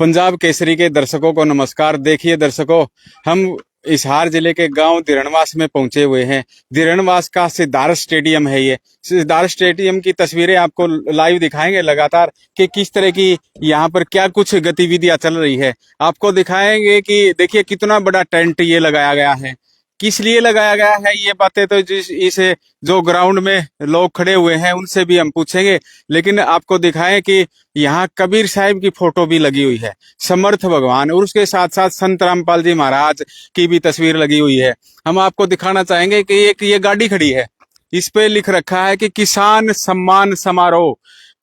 पंजाब केसरी के दर्शकों को नमस्कार। देखिए दर्शकों, हम हिसार जिले के गांव दिरणवास में पहुंचे हुए हैं। दिरणवास का सिद्धार्थ स्टेडियम है। ये सिद्धार्थ स्टेडियम की तस्वीरें आपको लाइव दिखाएंगे लगातार कि किस तरह की यहाँ पर क्या कुछ गतिविधियां चल रही है। आपको दिखाएंगे कि देखिए कितना बड़ा टेंट ये लगाया गया है, किस लिए लगाया गया है। ये बातें तो जिस इस जो ग्राउंड में लोग खड़े हुए हैं उनसे भी हम पूछेंगे, लेकिन आपको दिखाएं कि यहाँ कबीर साहिब की फोटो भी लगी हुई है, समर्थ भगवान, और उसके साथ साथ संत रामपाल जी महाराज की भी तस्वीर लगी हुई है। हम आपको दिखाना चाहेंगे कि एक ये गाड़ी खड़ी है, इस पे लिख रखा है कि किसान सम्मान समारोह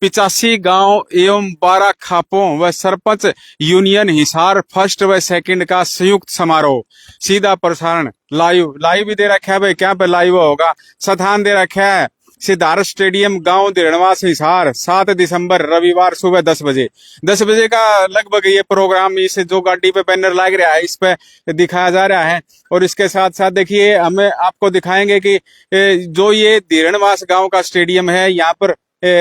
85 गांव एवं 12 खापों व सरपंच यूनियन हिसार फर्स्ट व सेकंड का संयुक्त समारोह। सीधा प्रसारण लाइव भी दे रखा है भाई, क्या पे लाइव होगा। स्थान दे रखा है सिद्धार्थ स्टेडियम, गांव दिरणवास हिसार, 7 दिसंबर रविवार सुबह 10 बजे। 10 बजे का लगभग ये प्रोग्राम इस जो गाड़ी पे बैनर लग रहा है इस पे दिखाया जा रहा है। और इसके साथ साथ देखिए हमें आपको दिखाएंगे कि जो ये दिरणवास गांव का स्टेडियम है, यहाँ पर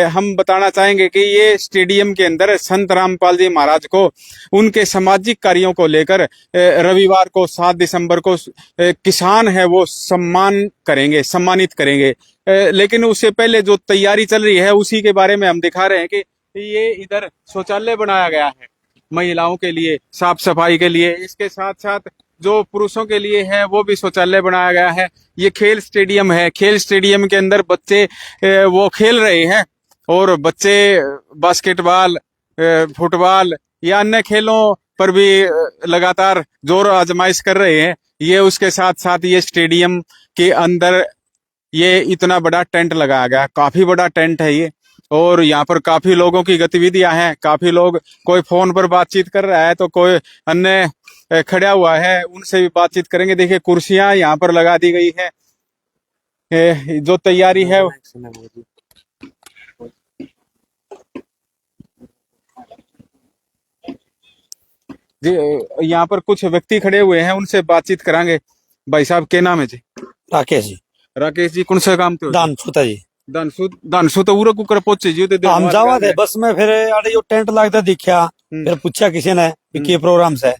हम बताना चाहेंगे कि ये स्टेडियम के अंदर संत रामपाल जी महाराज को उनके सामाजिक कार्यों को लेकर रविवार को 7 दिसंबर को किसान है वो सम्मानित करेंगे। लेकिन उससे पहले जो तैयारी चल रही है उसी के बारे में हम दिखा रहे हैं कि ये इधर शौचालय बनाया गया है महिलाओं के लिए, साफ सफाई के लिए। इसके साथ साथ जो पुरुषों के लिए है वो भी शौचालय बनाया गया है। ये खेल स्टेडियम है, खेल स्टेडियम के अंदर बच्चे वो खेल रहे हैं, और बच्चे बास्केटबॉल, फुटबॉल या अन्य खेलों पर भी लगातार जोर आजमाइश कर रहे हैं। ये उसके साथ साथ ये स्टेडियम के अंदर ये इतना बड़ा टेंट लगाया गया, काफी बड़ा टेंट है ये, और यहाँ पर काफी लोगों की गतिविधियां हैं। काफी लोग, कोई फोन पर बातचीत कर रहा है तो कोई अन्य खड़ा हुआ है, उनसे भी बातचीत करेंगे। देखिए कुर्सियां यहाँ पर लगा दी गई है, जो तैयारी है। जी, यहाँ पर कुछ व्यक्ति खड़े हुए हैं, उनसे बातचीत करांगे। भाई साहब क्या नाम है जी? राकेश जी। राकेश जी, कौन सा काम थे? दानसूता जी। दानसू तो उरा कुकर पहुंचे जी। हम जावा थे बस में, फिर आड़े जो टेंट लगता दिखा, फिर पूछा किसी ने कि प्रोग्राम से,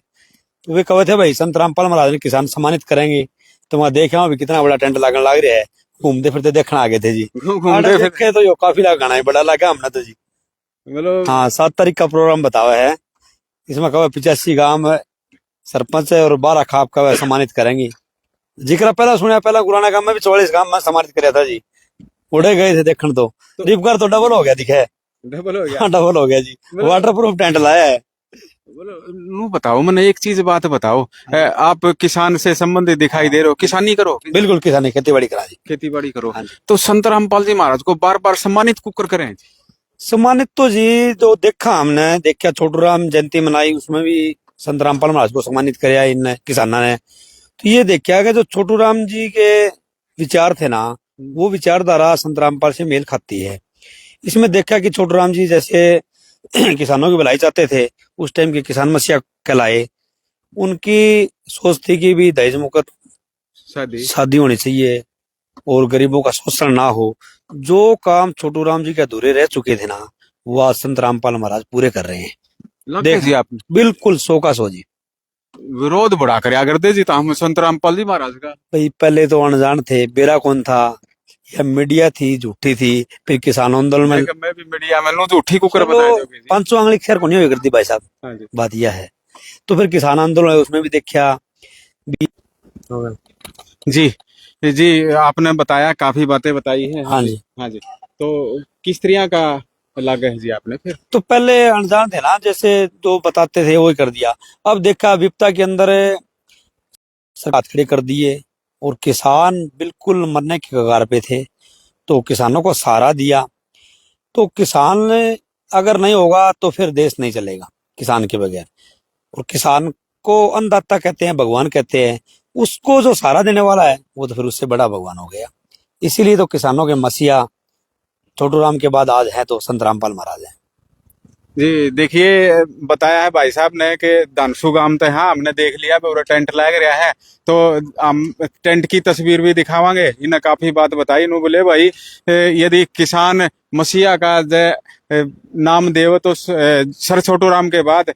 तो वे कहे थे भाई संत रामपाल महाराज ने किसान सम्मानित करेंगे। तो मैं देखा भी कितना बड़ा टेंट लगने लग रहा है। घूमते फिरते देखने आ गए थे जी। घूमते फिरते तो यो काफी गाना बड़ा लगा हमने तो जी। मतलब हाँ, 7 तारीख का प्रोग्राम बतावा है। इसमें कहा 85 गांव सरपंच है और 12 खाप का सम्मानित करेंगे। जिक्र पहला सुना, पहला गुराना गांव में भी 44 गांव में सम्मानित कराया था जी। उड़े गए थे देखने तो रिपकार तो डबल हो गया, दिखे डबल हो गया। हाँ, डबल हो गया जी। वाटर प्रूफ टेंट लाया है। बताओ मैंने एक चीज बात बताओ, आप किसान से संबंधित दिखाई दे रहे हो, किसानी करो? बिल्कुल किसानी, खेती बाड़ी करा जी। खेती बाड़ी करो। तो संत रामपाल जी महाराज को बार बार सम्मानित कुकर करें? सम्मानित तो जी जो देखा हमने, देखा छोटू राम जयंती मनाई, उसमें भी संत रामपाल महाराज को सम्मानित कराया इन किसाना ने। तो ये देखा कि जो छोटू राम जी के विचार थे ना, वो विचारधारा संत रामपाल से मेल खाती है। इसमें देखा कि छोटू राम जी जैसे किसानों की भलाई चाहते थे, उस टाइम के किसान मसीहा कहलाए। उनकी सोच थी कि भी दहेज मुक्त शादी होनी चाहिए और गरीबों का शोषण ना हो। जो काम छोटू राम जी के अधूरे रह चुके थे ना, वो आज संत रामपाल महाराज पूरे कर रहे हैं। देखिए आपने बिल्कुल 100 का 100 जी। विरोध बड़ा कर करते जी तो हम संत रामपाल जी महाराज का। भाई पहले तो अनजान थे, बेरा कौन था, या मीडिया थी झूठी थी, फिर किसान आंदोलन में मैं भी मीडिया में झूठी कुकर बताया। 500 आंगली खैर को नहीं हुई करती भाई साहब, बात यह है। तो फिर किसान आंदोलन उसमें भी देखा जी। जी आपने बताया, काफी बातें बताई है। हाँ जी, हाँ जी। तो किस तरह का लगा है जी आपने? फिर तो पहले अनजान थे ना, जैसे जो बताते थे वही कर दिया। अब देखा विपता के अंदर सरकार खड़े कर दिए और किसान बिल्कुल मरने के कगार पे थे, तो किसानों को सहारा दिया। तो किसान अगर नहीं होगा तो फिर देश नहीं चलेगा किसान के बगैर। और किसान को अन्नदाता कहते हैं, भगवान कहते हैं। उसको जो सहारा देने वाला है वो तो फिर उससे बड़ा भगवान हो गया। इसीलिए तो किसानों के मसीहा छोटू राम के बाद आज है तो संत रामपाल महाराज है जी। देखिए बताया है भाई साहब ने कि दानसू गांव तो हाँ हमने देख लिया, पूरा टेंट लग रहा है। तो हम टेंट की तस्वीर भी दिखावांगे। इन्हें काफी बात बताई। इन्होंने बोले भाई यदि किसान मसीहा का नाम देव तो सर छोटू राम के बाद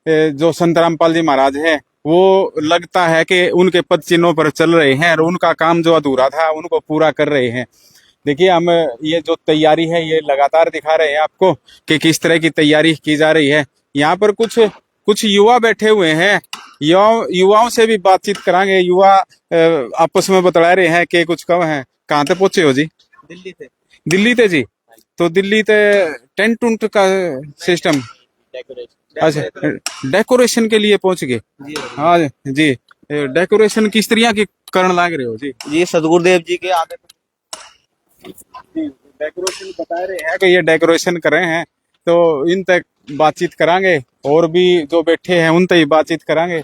जो संत रामपाल जी महाराज है वो लगता है कि उनके पद चिन्हों पर चल रहे हैं और उनका काम जो अधूरा था उनको पूरा कर रहे हैं। देखिए हम ये जो तैयारी है ये लगातार दिखा रहे हैं आपको कि किस तरह की तैयारी की जा रही है। यहाँ पर कुछ कुछ युवा बैठे हुए हैं, युवाओं से भी बातचीत करांगे। युवा आपस में बतला रहे हैं कि कुछ कम है। कहाँ तक पहुंचे हो जी? दिल्ली थे जी। तो दिल्ली ते टेंट उंट का सिस्टम, अच्छा डेकोरेशन के लिए पहुंच गए। हाँ जी, डेकोरेशन किस तरह की करण लाग रहे हो जी? जी सदगुरुदेव जी के आगे डेकोरेशन बता रहे हैं कि ये डेकोरेशन कर रहे हैं, तो इन तक बातचीत करांगे और भी जो बैठे हैं उन तक ही बातचीत करांगे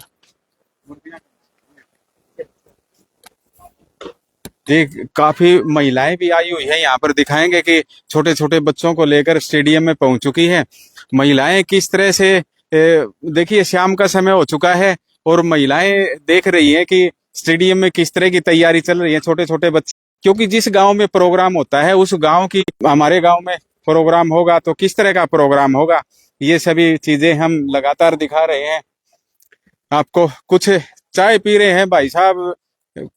जी। काफी महिलाएं भी आई हुई है यहाँ पर, दिखाएंगे कि छोटे छोटे बच्चों को लेकर स्टेडियम में पहुंच चुकी है महिलाएं। किस तरह से देखिए शाम का समय हो चुका है और महिलाएं देख रही हैं कि स्टेडियम में किस तरह की तैयारी चल रही है। छोटे छोटे बच्चे, क्योंकि जिस गांव में प्रोग्राम होता है उस गांव की, हमारे गांव में प्रोग्राम होगा तो किस तरह का प्रोग्राम होगा, ये सभी चीजें हम लगातार दिखा रहे हैं आपको। कुछ चाय पी रहे हैं भाई साहब,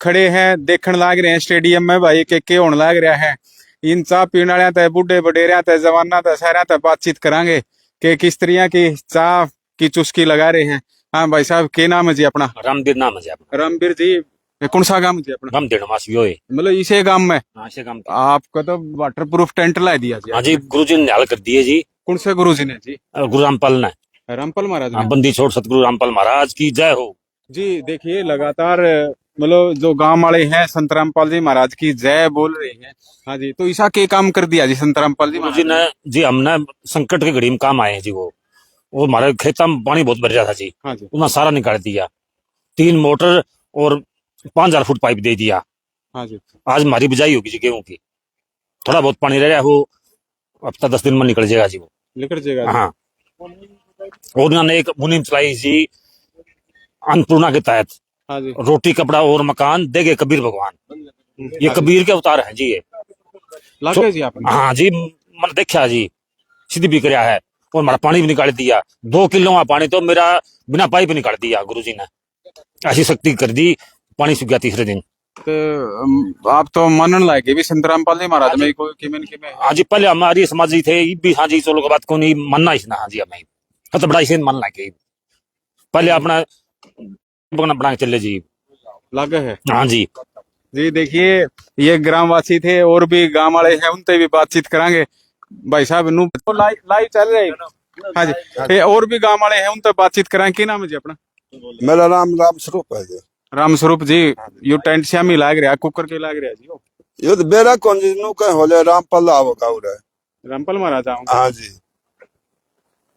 खड़े हैं देखने लाग रहे हैं स्टेडियम में भाई के होने लाग रहा है। इन चाह पीने वाले ते बुढ़े वडेरिया ते जवाना ते सारा ते बातचीत करांगे कि किस तरह की चाह की चुस्की लगा रहे हैं। हाँ भाई साहब, के नाम है जी अपना? रामवीर नाम है जी अपना। रामवीर जी, कौन सा गांव जी अपना? हम दिरणवास यो है। मतलब इसे गांव में? हाँ, इसे गांव में। आपका तो वाटर प्रूफ टेंट ला दिया जी? हाँ जी, गुरुजी ने हल कर दिए जी। कौन से गुरु जी ने जी? गुरु रामपाल ने। रामपाल महाराज हाँ, ने। बंदी छोड़ सतगुरु रामपाल महाराज की जय हो जी। देखिए लगातार मतलब जो गांव वाले हैं संत रामपाल जी महाराज की जय बोल रहे हैं। हाँ जी, तो ऐसा क्या काम कर दिया जी संत रामपाल जी गुरुजी महाराज ने जी? हमने संकट के घड़ी में काम आए हैं जी। वो हमारे खेत में पानी बहुत भर जाता जी। हाँ जी, उन्होंने सारा निकाल दिया, 3 मोटर और 5000 फुट पाइप दे दिया। हाँ जी। आज हमारी बिजाई होगी जी गेहूं की। थोड़ा बहुत पानी रह गया, वो हफ्ता 10 दिन में निकल जाएगा जी। वो निकल जाएगा। हाँ, और उन्होंने एक मुहिम चलाई जी अन्नपूर्णा के तहत। हाँ जी। रोटी कपड़ा और मकान देगे कबीर भगवान। ये कबीर के अवतार हैं जी ये। लग गए जी आपने? हाँ जी, मैंने देखा जी, सिद्ध भी कराया है और हमारा पानी भी निकाल दिया। 2 किलो का पानी तो मेरा बिना पाइप निकाल दिया गुरुजी ने। ऐसी शक्ति कर दी, पानी सूख गया तीसरे दिन। तो आप तो मनन लागे भी संत रामपाल जी महाराज में कोई किमेन किमेन? हाँ जी, पहले हमारी समाजी थे ये भी। हाँ जी, चलो के बात को नहीं मनना ही ना। हाँ जी, हमें तो बड़ा इसे मन लगे पहले अपना बना के चले जी। लगे है। हाँ जी। जी देखिए ये ग्रामवासी थे और भी गांव वाले हैं, उनसे भी बातचीत करांगे। भाई साहब नु लाइव चल रहे। हाँ जी, ये और भी गांव वाले हैं उनसे बातचीत कराएं। क्या नाम है जी अपना? मेरा नाम राम स्वरूप है जी। राम स्वरूप जी, यो टेंट श्यामी लाग रहा कुकर के लाग रहा जी? ये तो बेरा कौन जी नु कह होले रामपाल आवगा उरे। रामपाल महाराज आऊं? हाँ जी।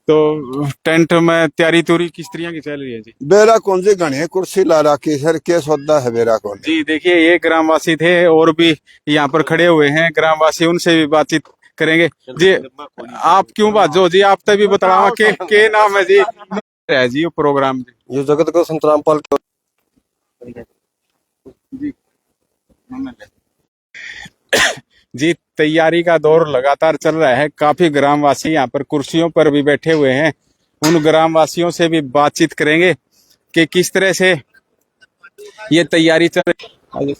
तो टेंट में तैयारी तुरी किस तरह की चल रही है जी? बेरा कौन जी घने कुर्सी ला रखी सर के सौदा है बेरा कौन जी। देखिए ये ग्रामवासी थे और भी यहाँ पर खड़े हुए हैं ग्रामवासी, उनसे भी बातचीत करेंगे। जी आप क्यों बाजो जी? आप तभी बतावा के नाम है जी? है जी वो प्रोग्राम जी? ये जगत को संत रामपाल के जी तैयारी का दौर लगातार चल रहा है। काफी ग्रामवासी यहाँ पर कुर्सियों पर भी बैठे हुए हैं। उन ग्रामवासियों से भी बातचीत करेंगे कि किस तरह से ये तैयारी चल रही है।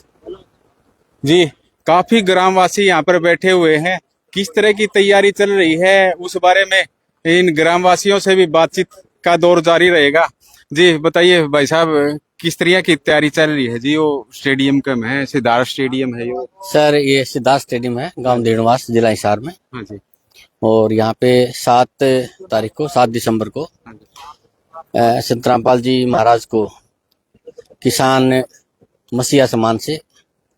जी काफी ग्रामवासी यहाँ पर बैठे हुए हैं, किस तरह की तैयारी चल रही है उस बारे में इन ग्रामवासियों से भी बातचीत का दौर जारी रहेगा। जी बताइए भाई साहब, किस तरह की तैयारी चल रही है जी? वो स्टेडियम का है, सिद्धार्थ स्टेडियम है ये? सर ये सिद्धार्थ स्टेडियम है, गांव दिरणवास, जिला हिसार में। हाँ जी। और यहाँ पे 7 तारीख को, 7 दिसंबर को संत रामपाल जी महाराज को किसान मसीहा सम्मान से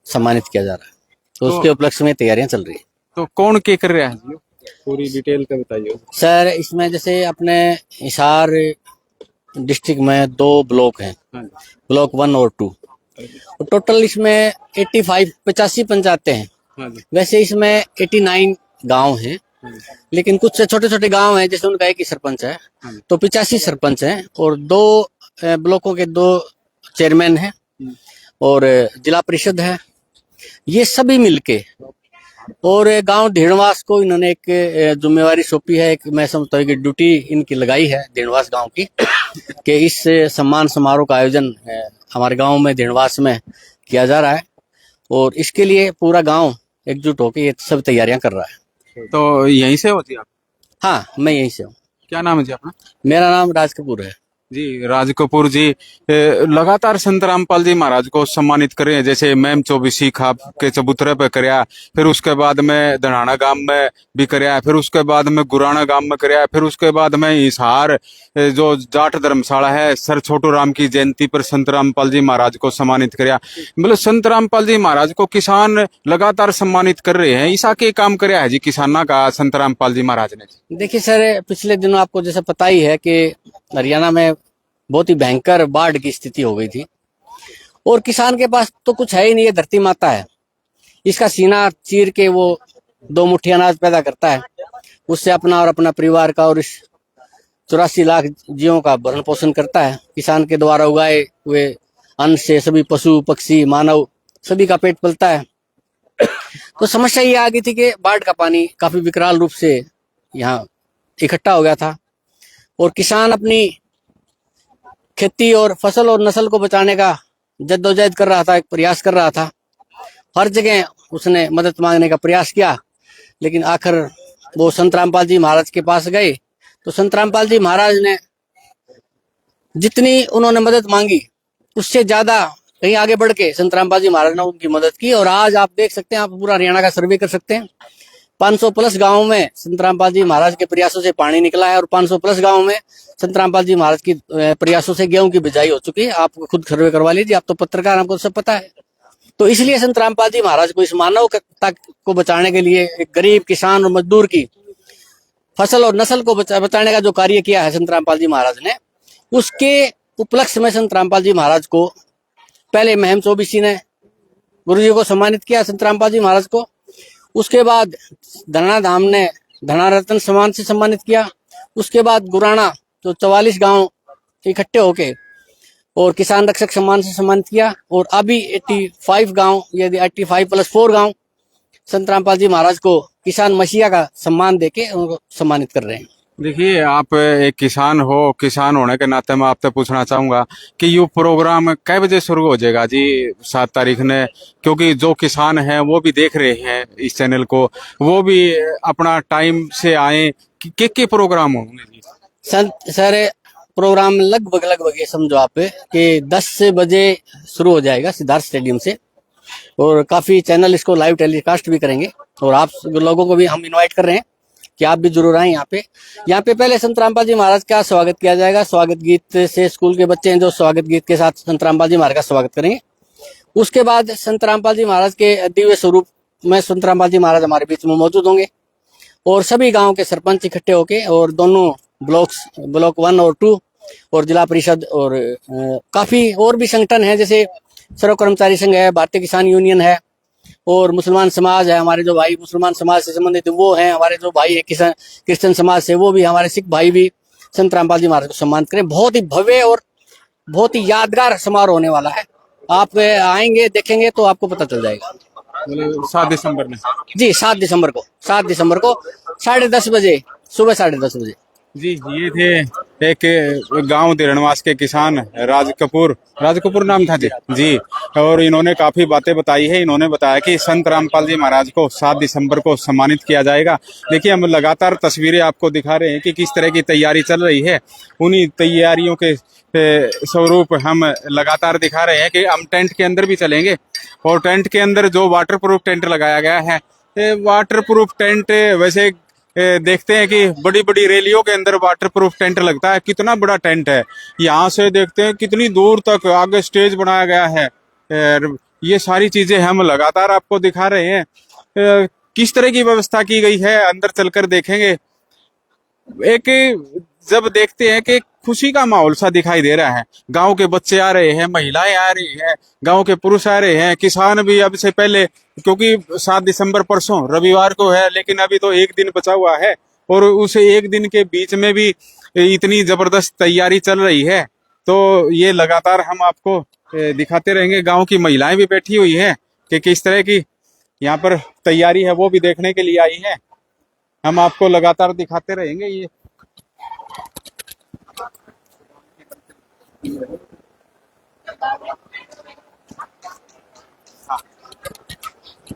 सम्मानित किया जा रहा है। तो उसके उपलक्ष्य में तैयारियां चल रही है। तो कौन क्या कर रहा है जी? पूरी डिटेल का बताइए सर इसमें जैसे अपने हिसार डिस्ट्रिक्ट में 2 ब्लॉक हैं, ब्लॉक 1 और 2। टोटल इसमें 85 पंचायतें हैं। हाँ जी। वैसे इसमें 89 गांव हैं, लेकिन कुछ छोटे छोटे गांव हैं, जैसे उनका एक ही सरपंच है, तो 85 सरपंच हैं और 2 ब्लॉकों के 2 चेयरमैन हैं और जिला परिषद है। ये सभी मिलके और गांव ढेणवास को इन्होंने एक जिम्मेवारी सौंपी है, एक मैं समझता हूँ कि ड्यूटी इनकी लगाई है ढेणवास गांव की, कि इस सम्मान समारोह का आयोजन हमारे गांव में ढेणवास में किया जा रहा है, और इसके लिए पूरा गांव एकजुट होकर ये सब तैयारियां कर रहा है। तो यहीं से होती है आप? हाँ, मैं यहीं से हूँ। क्या नाम है जी अपना? मेरा नाम राज कपूर है। जी, राज कपूर जी लगातार संत रामपाल जी महाराज को सम्मानित करे, जैसे मैम चौबीसी खाप के चबूतरे पे करया, फिर उसके बाद में धनाना गांव में भी करया, फिर उसके बाद में गुराना गांव में करया, फिर उसके बाद में हिसार जो जाट धर्मशाला है, सर छोटू राम की जयंती पर संत रामपाल जी महाराज को सम्मानित करया। मतलब संत रामपाल जी महाराज को किसान लगातार सम्मानित कर रहे हैं, ईसा के काम करया है जी किसाना का संत रामपाल जी महाराज ने। देखिए सर, पिछले दिनों आपको जैसा पता ही है कि हरियाणा में बहुत ही भयंकर बाढ़ की स्थिति हो गई थी, और किसान के पास तो कुछ है ही नहीं, ये धरती माता है, इसका सीना चीर के वो 2 मुट्ठी अनाज पैदा करता है, उससे अपना और अपना परिवार का और इस 84 लाख जीवों का भरण पोषण करता है। किसान के द्वारा उगाए हुए अन्न से सभी पशु पक्षी मानव सभी का पेट पलता है। तो समस्या ये आ गई थी कि बाढ़ का पानी काफी विकराल रूप से यहाँ इकट्ठा हो गया था, और किसान अपनी खेती और फसल और नस्ल को बचाने का जद्दोजहद कर रहा था, एक प्रयास कर रहा था। हर जगह उसने मदद मांगने का प्रयास किया, लेकिन आखिर वो संत रामपाल जी महाराज के पास गए, तो संत रामपाल जी महाराज ने जितनी उन्होंने मदद मांगी उससे ज्यादा कहीं आगे बढ़ के संत रामपाल जी महाराज ने उनकी मदद की। और आज आप देख सकते हैं, आप पूरा हरियाणा का सर्वे कर सकते हैं, 500 प्लस गाँव में संत रामपाल जी महाराज के प्रयासों से पानी निकला है, और 500 प्लस गाँव में संत रामपाल जी महाराज की प्रयासों से गेहूं की बिजाई हो चुकी है। आप खुद सर्वे करवा लीजिए, आप तो पत्रकार, आपको सब पता है। तो इसलिए संत रामपाल जी महाराज को इस मानवता को बचाने के लिए, एक गरीब किसान और मजदूर की फसल और नस्ल को बचाने का जो कार्य किया है संत रामपाल जी महाराज ने, उसके उपलक्ष्य में संत रामपाल जी महाराज को पहले महम चौबीसी ने गुरु जी को सम्मानित किया, संत रामपाल जी महाराज को। उसके बाद धनाना धाम ने धना रत्न सम्मान से सम्मानित किया। उसके बाद गुराना जो 44 गांव इकट्ठे होके और किसान रक्षक सम्मान से सम्मानित किया, और अभी 85 गांव, यदि 85 प्लस 4 गांव संत रामपाल जी महाराज को किसान मसीहा का सम्मान देके उनको सम्मानित कर रहे हैं। देखिए, आप एक किसान हो, किसान होने के नाते मैं आपसे पूछना चाहूंगा कि ये प्रोग्राम कै बजे शुरू हो जाएगा जी 7 तारीख ने? क्योंकि जो किसान हैं वो भी देख रहे हैं इस चैनल को, वो भी अपना टाइम से आए कि प्रोग्राम होंगे जी? सर प्रोग्राम लगभग ये समझो आप कि 10 बजे शुरू हो जाएगा सिद्धार्थ स्टेडियम से, और काफी चैनल इसको लाइव टेलीकास्ट भी करेंगे, और आप लोगों को भी हम इनवाइट कर रहे हैं कि आप भी जरूर आए यहाँ पे। यहाँ पे पहले संत रामपाल जी महाराज का स्वागत किया जाएगा, स्वागत गीत से स्कूल के बच्चे हैं जो स्वागत गीत के साथ संत रामपाल जी महाराज का स्वागत करेंगे। उसके बाद संत रामपाल जी महाराज के दिव्य स्वरूप में संत रामपाल जी महाराज हमारे बीच में मौजूद होंगे, और सभी गाँव के सरपंच इकट्ठे होके, और दोनों ब्लॉक्स, ब्लॉक 1 और 2, और जिला परिषद, और काफी और भी संगठन है, जैसे सर्व कर्मचारी संघ है, भारतीय किसान यूनियन है, और मुसलमान समाज है, हमारे जो भाई मुसलमान समाज से संबंधित वो हैं, हमारे जो भाई है किसान क्रिश्चियन समाज से वो भी, हमारे सिख भाई भी संत रामपाल जी महाराज को सम्मानित करें। बहुत ही भव्य और बहुत ही यादगार समारोह होने वाला है। आप आएंगे, देखेंगे तो आपको पता चल जाएगा। 7 दिसंबर में जी, 7 दिसंबर को 10:30 बजे, सुबह 10:30 बजे। जी, ये थे एक गांव दिरणवास के किसान राज कपूर नाम था जी, और इन्होंने काफी बातें बताई है। इन्होंने बताया कि संत रामपाल जी महाराज को 7 दिसंबर को सम्मानित किया जाएगा। देखिए, हम लगातार तस्वीरें आपको दिखा रहे हैं कि किस तरह की तैयारी चल रही है। उन्हीं तैयारियों के स्वरूप हम लगातार दिखा रहे हैं कि हम टेंट के अंदर भी चलेंगे, और टेंट के अंदर जो वाटर प्रूफ टेंट लगाया गया है, वाटर प्रूफ टेंट वैसे देखते हैं कि बड़ी बड़ी रैलियों के अंदर वाटर प्रूफ टेंट लगता है। कितना बड़ा टेंट है, यहाँ से देखते हैं कितनी दूर तक आगे स्टेज बनाया गया है। ये सारी चीजें हम लगातार आपको दिखा रहे हैं। किस तरह की व्यवस्था की गई है अंदर चलकर देखेंगे। एक जब देखते हैं कि खुशी का माहौल सा दिखाई दे रहा है, गांव के बच्चे आ रहे हैं, महिलाएं आ रही हैं, गांव के पुरुष आ रहे हैं, किसान भी अब से पहले, क्योंकि 7 दिसंबर परसों रविवार को है, लेकिन अभी तो 1 दिन बचा हुआ है, और उस 1 दिन के बीच में भी इतनी जबरदस्त तैयारी चल रही है। तो ये लगातार हम आपको दिखाते रहेंगे। गांव की महिलाएं भी बैठी हुई हैं कि किस तरह की यहाँ पर तैयारी है वो भी देखने के लिए आई है। हम आपको लगातार दिखाते रहेंगे ये।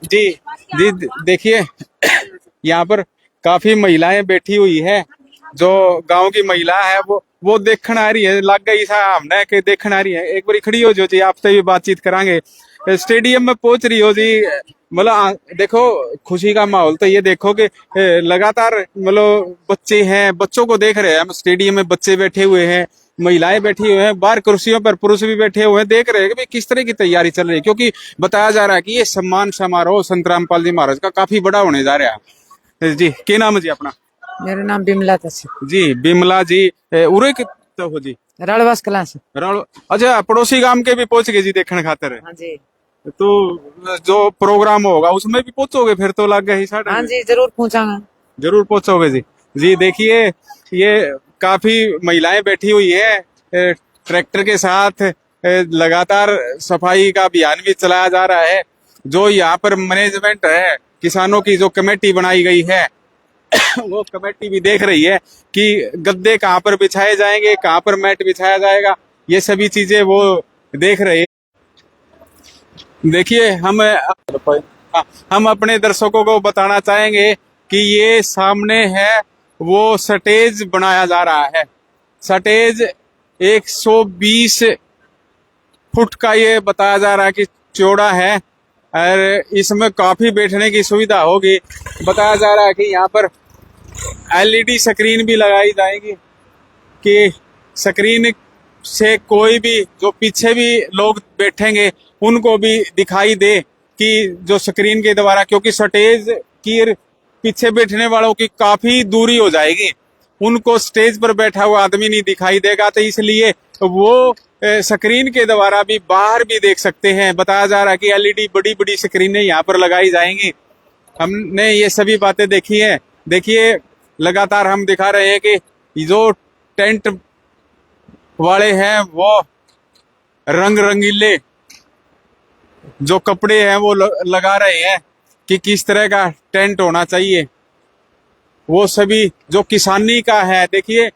जी जी, देखिए यहाँ पर काफी महिलाएं बैठी हुई है। जो गांव की महिला है वो देखने आ रही है, लग गई सा हमने कि देखने आ रही है। एक बार खड़ी हो जो जी, आपसे भी बातचीत करांगे। स्टेडियम में पहुंच रही हो जी, मतलब देखो खुशी का माहौल तो ये देखो कि लगातार मतलब बच्चे हैं, बच्चों को देख रहे हैं हम। स्टेडियम में बच्चे बैठे हुए हैं, महिलाएं बैठी हुई हैं, बाहर कुर्सियों पर पुरुष भी बैठे हुए हैं, देख रहे हैं कि भाई किस तरह की तैयारी चल रही है। क्योंकि बताया जा रहा है कि ये सम्मान समारोह संत रामपाल जी महाराज का काफी बड़ा होने जा रहा है। जी, क्या नाम है जी अपना? मेरा नाम बिमला दस जी बिमला जी, उरे के तो हो जी रणवास क्लास। अच्छा, पड़ोसी गांव के भी पहुंच गए जी देखने खातर। हाँ जी, तो जो प्रोग्राम होगा उसमें भी पहुंचोगे फिर तो लग गए साढ़े? हाँ जी, जरूर पहुंचांगा। जरूर पहुंचोगे जी। जी देखिए ये काफी महिलाएं बैठी हुई है ट्रैक्टर के साथ। लगातार सफाई का अभियान भी चलाया जा रहा है। जो यहाँ पर मैनेजमेंट है, किसानों की जो कमेटी बनाई गई है वो कमेटी भी देख रही है कि गद्दे कहाँ पर बिछाए जाएंगे, कहाँ पर मैट बिछाया जाएगा, ये सभी चीजें वो देख रहे हैं। देखिए हम अपने दर्शकों को बताना चाहेंगे कि ये सामने है वो स्टेज बनाया जा रहा है। स्टेज 120 फुट का ये बताया जा रहा है कि चौड़ा है और इसमें काफी बैठने की सुविधा होगी। बताया जा रहा है कि यहाँ पर एलईडी स्क्रीन भी लगाई जाएगी कि स्क्रीन से कोई भी जो पीछे भी लोग बैठेंगे उनको भी दिखाई दे कि जो स्क्रीन के द्वारा, क्योंकि स्टेज की पीछे बैठने वालों की काफी दूरी हो जाएगी, उनको स्टेज पर बैठा हुआ आदमी नहीं दिखाई देगा। तो इसलिए वो स्क्रीन के द्वारा भी बाहर भी देख सकते हैं। बताया जा रहा है कि एलईडी बड़ी बड़ी स्क्रीनें यहाँ पर लगाई जाएंगी। हमने ये सभी बातें देखी हैं। देखिए लगातार हम दिखा रहे हैं कि जो टेंट वाले हैं वो रंग रंगीले जो कपड़े हैं वो लगा रहे हैं कि किस तरह का टेंट होना चाहिए। वो सभी जो किसानी का है, देखिए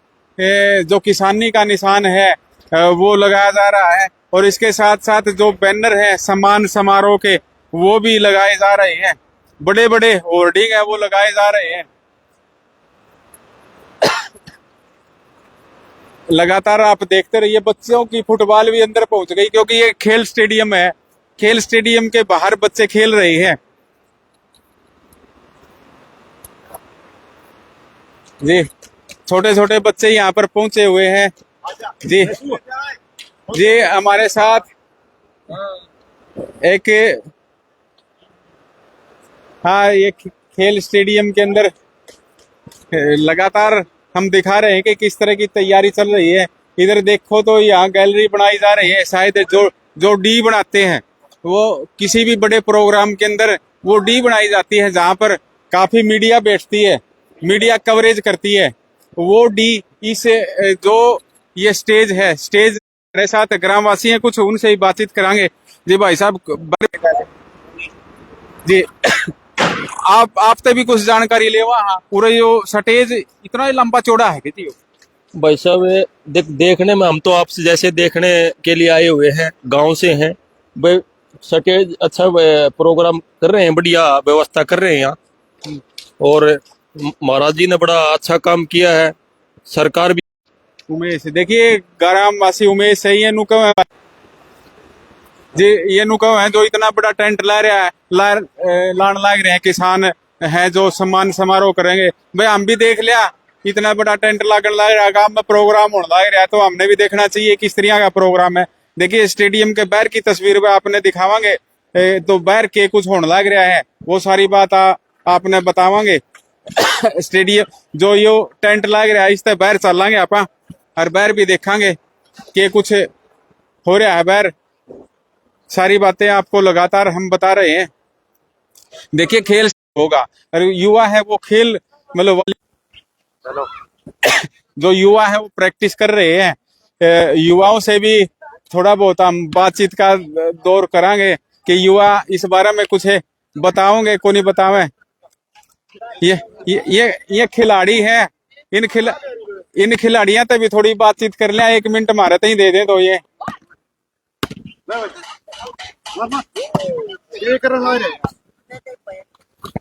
जो किसानी का निशान है वो लगाया जा रहा है। और इसके साथ साथ जो बैनर है सम्मान समारोह के वो भी लगाए जा रहे हैं। बड़े बड़े होर्डिंग है वो लगाए जा रहे हैं। लगातार आप देखते रहिए। बच्चों की फुटबॉल भी अंदर पहुंच गई क्योंकि ये खेल स्टेडियम है। खेल स्टेडियम के बाहर बच्चे खेल रहे हैं। जी छोटे छोटे बच्चे यहाँ पर पहुंचे हुए हैं। जी जी हमारे साथ एक, हाँ, ये खेल स्टेडियम के अंदर लगातार हम दिखा रहे हैं कि किस तरह की तैयारी चल रही है। इधर देखो तो यहाँ गैलरी बनाई जा रही है। शायद जो डी बनाते हैं वो किसी भी बड़े प्रोग्राम के अंदर वो डी बनाई जाती है जहां पर काफी मीडिया बैठती है, मीडिया कवरेज करती है। वो डी इस जो ये स्टेज है, स्टेज मेरे साथ ग्रामवासी हैं, कुछ उनसे ही बातचीत करांगे। जी भाई साहब जी आपसे भी कुछ जानकारी ले। वहाँ पूरा जो स्टेज इतना ही लंबा चौड़ा है जी? भाई साहब देखने में हम तो आपसे जैसे देखने के लिए आए हुए हैं, गांव से हैं भाई। स्टेज अच्छा प्रोग्राम कर रहे हैं, बढ़िया व्यवस्था कर रहे हैं यहाँ। और महाराज जी ने बड़ा अच्छा काम किया है, सरकार भी। उमेश, देखिए ग्रामवासी उमेश है, ये नुकव है जी, ये नुकव है जो इतना बड़ा टेंट ला रहा है, लान लाग रहे हैं किसान हैं जो सम्मान समारोह करेंगे। भाई हम भी देख लिया, इतना बड़ा टेंट लागन लग रहा है, गांव में प्रोग्राम होने लग रहा है, तो हमने भी देखना चाहिए किस तरह का प्रोग्राम है। देखिए स्टेडियम के बाहर की तस्वीर में आपने दिखावांगे तो बाहर के कुछ होने लग रहा है, वो सारी बात आपने बतावांगे। स्टेडियम जो यो टेंट लग रहा है इससे बाहर चलांगे आप और बाहर भी देखांगे कि कुछ हो रहा है बाहर। सारी बातें आपको लगातार हम बता रहे हैं। देखिए खेल होगा और युवा है वो खेल मतलब जो युवा है वो प्रैक्टिस कर रहे हैं। युवाओं से भी थोड़ा बहुत हम बातचीत का दौर करांगे कि युवा इस बारे में कुछ बताओगे को नहीं बतावे। ये खिलाड़ी है। इन खिलाड़ियां तभी थोड़ी बातचीत कर लें, 1 मिनट हमारे तो ही दे दें तो ये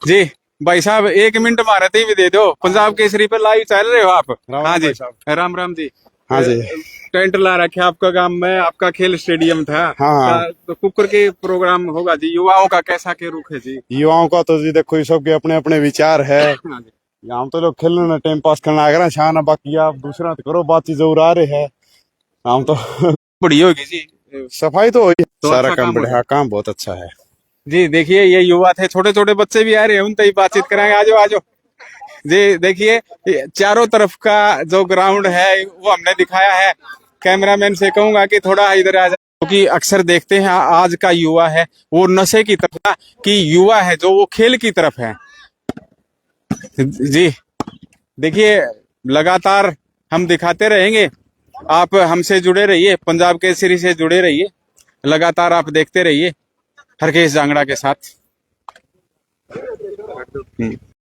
जी भाई साहब 1 मिनट हमारे तो ही भी दे दो। पंजाब केसरी पे लाइव चल रहे हो आप? हाँ जी, राम राम जी। हाँ जी। टेंट ला रखे आपका गांव में, आपका खेल स्टेडियम था। हाँ। तो कुकर के प्रोग्राम होगा जी, युवाओं का कैसा के रुख है जी? युवाओं का तो जी देखो ये सबके अपने अपने विचार है। हाँ जी। यहाँ तो लोग खेलने टाइम पास करना आ शान, बाकी आप दूसरा तो करो, बातचीत जरूर आ रहे हैं। हम तो बड़ी होगी जी, सफाई तो हुई, तो सारा अच्छा काम काम हो बढ़िया, काम बहुत अच्छा है जी। देखिए ये युवा थे, छोटे छोटे बच्चे भी आ रहे हैं, उनसे ही बातचीत कराएंगे। आजो आजो जी। देखिए चारों तरफ का जो ग्राउंड है वो हमने दिखाया है। कैमरामैन से कहूंगा कि थोड़ा इधर आ जाए, क्योंकि अक्सर देखते हैं आज का युवा है वो नशे की तरफ ना, कि युवा है जो वो खेल की तरफ है जी। देखिए लगातार हम दिखाते रहेंगे, आप हमसे जुड़े रहिए, पंजाब केसरी से जुड़े रहिए, लगातार आप देखते रहिए हरकेश जांगड़ा के साथ।